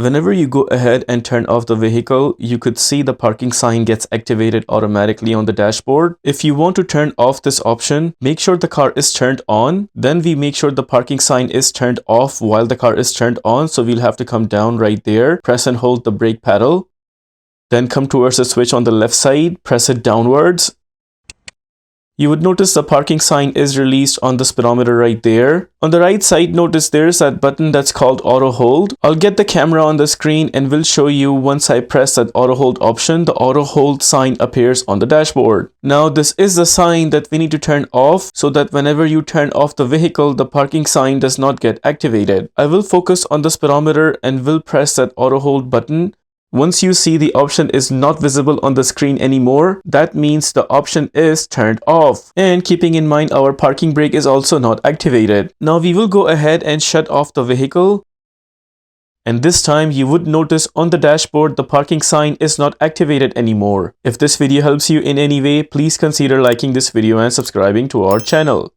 Whenever you go ahead and turn off the vehicle, you could see the parking sign gets activated automatically on the dashboard. If you want to turn off this option, make sure the car is turned on. Then we make sure the parking sign is turned off while the car is turned on. So we'll have to come down right there, press and hold the brake pedal. Then come towards the switch on the left side, press it downwards. You would notice the parking sign is released on the speedometer right there. On the right side, notice there's that button that's called auto hold. I'll get the camera on the screen and will show you once I press that auto hold option, the auto hold sign appears on the dashboard. Now this is the sign that we need to turn off so that whenever you turn off the vehicle, the parking sign does not get activated. I will focus on the speedometer and will press that auto hold button. Once you see the option is not visible on the screen anymore, that means the option is turned off. And keeping in mind our parking brake is also not activated. Now we will go ahead and shut off the vehicle. And this time you would notice on the dashboard the parking sign is not activated anymore. If this video helps you in any way, please consider liking this video and subscribing to our channel.